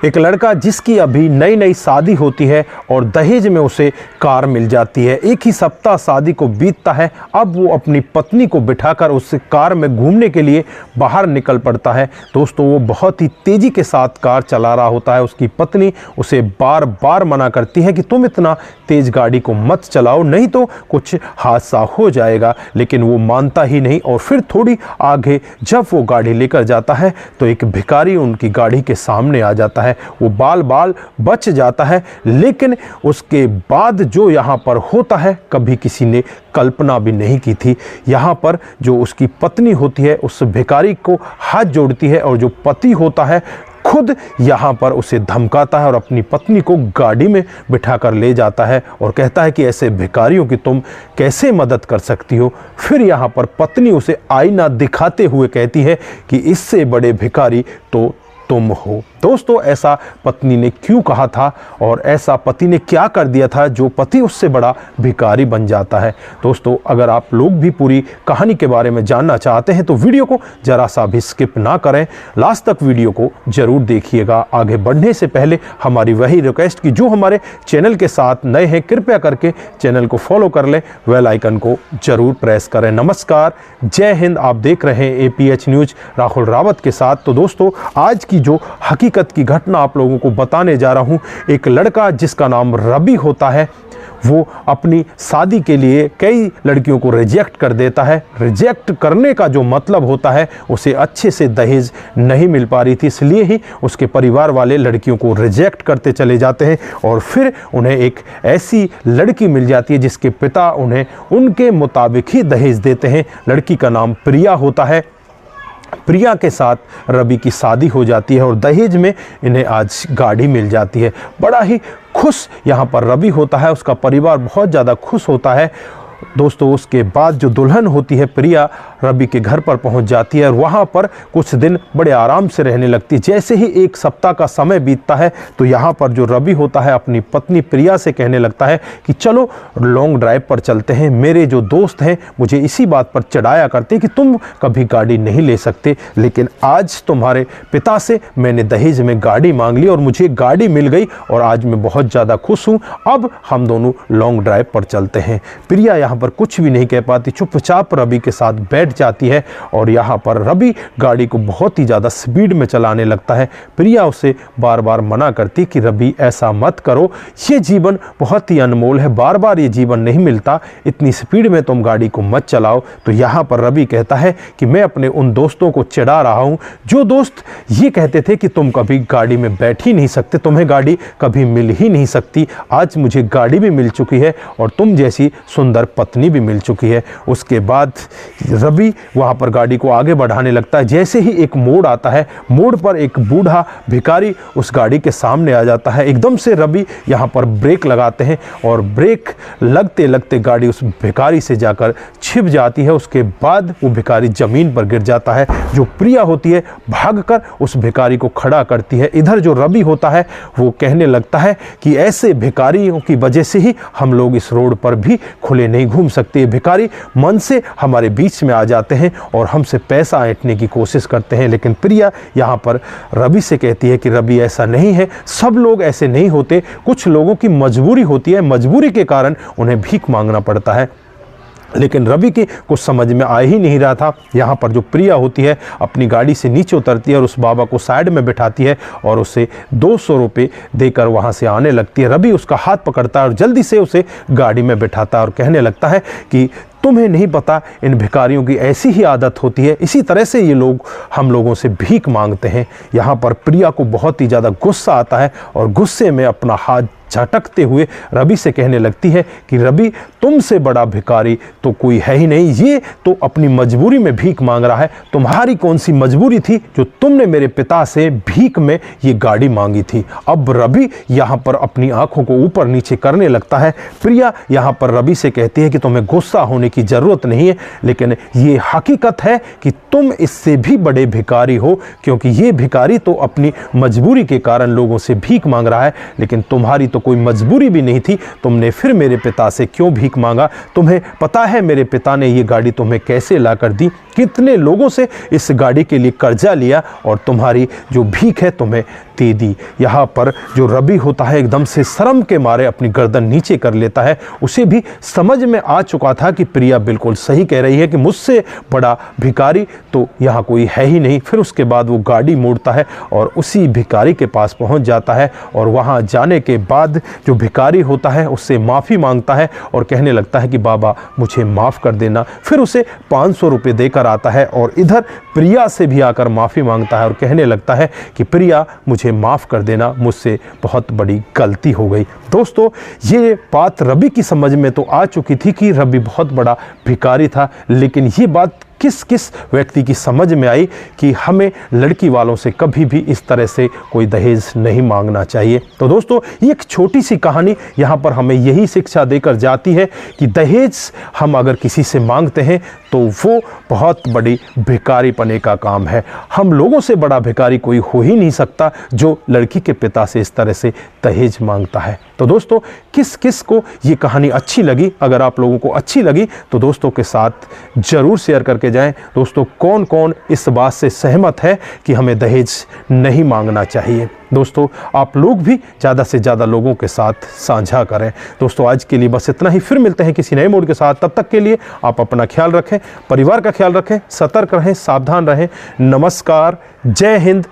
एक लड़का जिसकी अभी नई नई शादी होती है और दहेज में उसे कार मिल जाती है। एक ही सप्ताह शादी को बीतता है, अब वो अपनी पत्नी को बिठाकर उस कार में घूमने के लिए बाहर निकल पड़ता है। दोस्तों, वो बहुत ही तेज़ी के साथ कार चला रहा होता है। उसकी पत्नी उसे बार बार मना करती है कि तुम इतना तेज़ गाड़ी को मत चलाओ, नहीं तो कुछ हादसा हो जाएगा, लेकिन वो मानता ही नहीं। और फिर थोड़ी आगे जब वो गाड़ी लेकर जाता है तो एक भिखारी उनकी गाड़ी के सामने आ जाता है। वो बाल बाल बच जाता है, लेकिन उसके बाद जो यहाँ पर होता है कभी किसी ने कल्पना भी नहीं की थी। यहाँ पर जो उसकी पत्नी होती है उस भिखारी को हाथ जोड़ती है और जो पति होता है खुद यहाँ पर उसे धमकाता है और अपनी पत्नी को गाड़ी में बिठाकर ले जाता है और कहता है कि ऐसे भिखारियों की तुम कैसे मदद कर सकती हो। फिर यहाँ पर पत्नी उसे आईना दिखाते हुए कहती है कि इससे बड़े भिखारी तो तुम हो। दोस्तों, ऐसा पत्नी ने क्यों कहा था और ऐसा पति ने क्या कर दिया था जो पति उससे बड़ा भिखारी बन जाता है। दोस्तों, अगर आप लोग भी पूरी कहानी के बारे में जानना चाहते हैं तो वीडियो को जरा सा भी स्किप ना करें, लास्ट तक वीडियो को जरूर देखिएगा। आगे बढ़ने से पहले हमारी वही रिक्वेस्ट कि जो हमारे चैनल के साथ नए हैं कृपया करके चैनल को फॉलो कर लें, बेल आइकन को जरूर प्रेस करें। नमस्कार, जय हिंद। आप देख रहे हैं APH न्यूज राहुल रावत के साथ। तो दोस्तों, आज की जो हकीकत की घटना आप लोगों को बताने जा रहा हूं, एक लड़का जिसका नाम रवि होता है, वो अपनी शादी के लिए कई लड़कियों को रिजेक्ट कर देता है। रिजेक्ट करने का जो मतलब होता है उसे अच्छे से दहेज नहीं मिल पा रही थी, इसलिए ही उसके परिवार वाले लड़कियों को रिजेक्ट करते चले जाते हैं और फिर उन्हें एक ऐसी लड़की मिल जाती है जिसके पिता उन्हें उनके मुताबिक ही दहेज देते हैं। लड़की का नाम प्रिया होता है। प्रिया के साथ रवि की शादी हो जाती है और दहेज में इन्हें आज गाड़ी मिल जाती है। बड़ा ही खुश यहाँ पर रवि होता है, उसका परिवार बहुत ज़्यादा खुश होता है। दोस्तों, उसके बाद जो दुल्हन होती है प्रिया रवि के घर पर पहुंच जाती है और वहां पर कुछ दिन बड़े आराम से रहने लगती है। जैसे ही एक सप्ताह का समय बीतता है तो यहां पर जो रवि होता है अपनी पत्नी प्रिया से कहने लगता है कि चलो लॉन्ग ड्राइव पर चलते हैं। मेरे जो दोस्त हैं मुझे इसी बात पर चिढ़ाया करते कि तुम कभी गाड़ी नहीं ले सकते, लेकिन आज तुम्हारे पिता से मैंने दहेज में गाड़ी मांग ली और मुझे गाड़ी मिल गई और आज मैं बहुत ज़्यादा खुश हूँ। अब हम दोनों लॉन्ग ड्राइव पर चलते हैं। प्रिया यहाँ पर कुछ भी नहीं कह पाती, चुपचाप रवि के साथ बैठ जाती है और यहाँ पर रवि गाड़ी को बहुत ही ज़्यादा स्पीड में चलाने लगता है। प्रिया उसे बार बार मना करती कि रवि ऐसा मत करो, ये जीवन बहुत ही अनमोल है, बार बार ये जीवन नहीं मिलता, इतनी स्पीड में तुम गाड़ी को मत चलाओ। तो यहाँ पर रवि कहता है कि मैं अपने उन दोस्तों को चिढ़ा रहा हूँ जो दोस्त ये कहते थे कि तुम कभी गाड़ी में बैठ ही नहीं सकते, तुम्हें गाड़ी कभी मिल ही नहीं सकती। आज मुझे गाड़ी भी मिल चुकी है और तुम जैसी सुंदर पत्नी भी मिल चुकी है। उसके बाद रवि वहां पर गाड़ी को आगे बढ़ाने लगता है। जैसे ही एक मोड़ आता है, मोड़ पर एक बूढ़ा भिखारी उस गाड़ी के सामने आ जाता है। एकदम से रवि यहां पर ब्रेक लगाते हैं और ब्रेक लगते लगते गाड़ी उस भिखारी से जाकर छिप जाती है। उसके बाद वो भिखारी जमीन पर गिर जाता है। जो प्रिया होती है भागकर उस भिखारी को खड़ा करती है। इधर जो रवि होता है वो कहने लगता है कि ऐसे भिखारियों की वजह से ही हम लोग इस रोड पर भी खुले नहीं घूम सकते। भिखारी मन से हमारे बीच में आ जाते हैं और हमसे पैसा ऐंठने की कोशिश करते हैं। लेकिन प्रिया यहाँ पर रवि से कहती है कि रवि ऐसा नहीं है, सब लोग ऐसे नहीं होते, कुछ लोगों की मजबूरी होती है, मजबूरी के कारण उन्हें भीख मांगना पड़ता है। लेकिन रवि की कुछ समझ में आ ही नहीं रहा था। यहाँ पर जो प्रिया होती है अपनी गाड़ी से नीचे उतरती है और उस बाबा को साइड में बिठाती है और उसे 200 रुपये देकर वहाँ से आने लगती है। रवि उसका हाथ पकड़ता है और जल्दी से उसे गाड़ी में बिठाता है और कहने लगता है कि तुम्हें नहीं पता इन भिखारियों की ऐसी ही आदत होती है, इसी तरह से ये लोग हम लोगों से भीख मांगते हैं। यहाँ पर प्रिया को बहुत ही ज़्यादा गुस्सा आता है और गुस्से में अपना हाथ झटकते हुए रवि से कहने लगती है कि रवि, तुमसे बड़ा भिखारी तो कोई है ही नहीं, ये तो अपनी मजबूरी में भीख मांग रहा है। तुम्हारी कौन सी मजबूरी थी जो तुमने मेरे पिता से भीख में ये गाड़ी मांगी थी। अब रवि यहाँ पर अपनी आंखों को ऊपर नीचे करने लगता है। प्रिया यहाँ पर रवि से कहती है कि तुम्हें गुस्सा होने की ज़रूरत नहीं है, लेकिन ये हकीकत है कि तुम इससे भी बड़े भिखारी हो, क्योंकि ये भिखारी तो अपनी मजबूरी के कारण लोगों से भीख मांग रहा है, लेकिन तुम्हारी तो कोई मजबूरी भी नहीं थी, तुमने फिर मेरे पिता से क्यों भीख मांगा? तुम्हें पता है मेरे पिता ने ये गाड़ी तुम्हें कैसे ला कर दी, कितने लोगों से इस गाड़ी के लिए कर्जा लिया और तुम्हारी जो भीख है तुम्हें दे दी। यहाँ पर जो रवि होता है एकदम से शर्म के मारे अपनी गर्दन नीचे कर लेता है। उसे भी समझ में आ चुका था कि प्रिया बिल्कुल सही कह रही है कि मुझसे बड़ा भिखारी तो यहाँ कोई है ही नहीं। फिर उसके बाद वो गाड़ी मोड़ता है और उसी भिखारी के पास पहुँच जाता है और वहाँ जाने के बाद जो भिखारी होता है उससे माफ़ी मांगता है और कहने लगता है कि बाबा मुझे माफ़ कर देना। फिर उसे 500 रुपये देकर आता है और इधर प्रिया से भी आकर माफ़ी मांगता है और कहने लगता है कि प्रिया मुझे माफ़ कर देना, मुझसे बहुत बड़ी गलती हो गई। दोस्तों ये बात रवि की समझ में तो आ चुकी थी कि रवि बहुत बड़ा भिखारी था, लेकिन ये बात किस किस व्यक्ति की समझ में आई कि हमें लड़की वालों से कभी भी इस तरह से कोई दहेज नहीं मांगना चाहिए। तो दोस्तों ये एक छोटी सी कहानी यहाँ पर हमें यही शिक्षा देकर जाती है कि दहेज हम अगर किसी से मांगते हैं तो वो बहुत बड़ी भिखारीपने का काम है। हम लोगों से बड़ा भिखारी कोई हो ही नहीं सकता जो लड़की के पिता से इस तरह से दहेज मांगता है। तो दोस्तों किस किस को ये कहानी अच्छी लगी? अगर आप लोगों को अच्छी लगी तो दोस्तों के साथ ज़रूर शेयर करके जाएं। दोस्तों कौन कौन इस बात से सहमत है कि हमें दहेज नहीं मांगना चाहिए? दोस्तों आप लोग भी ज़्यादा से ज़्यादा लोगों के साथ साझा करें। दोस्तों आज के लिए बस इतना ही, फिर मिलते हैं किसी नए मोड के साथ। तब तक के लिए आप अपना ख्याल रखें, परिवार का ख्याल रखें, सतर्क रहें, सावधान रहें। नमस्कार, जय हिंद,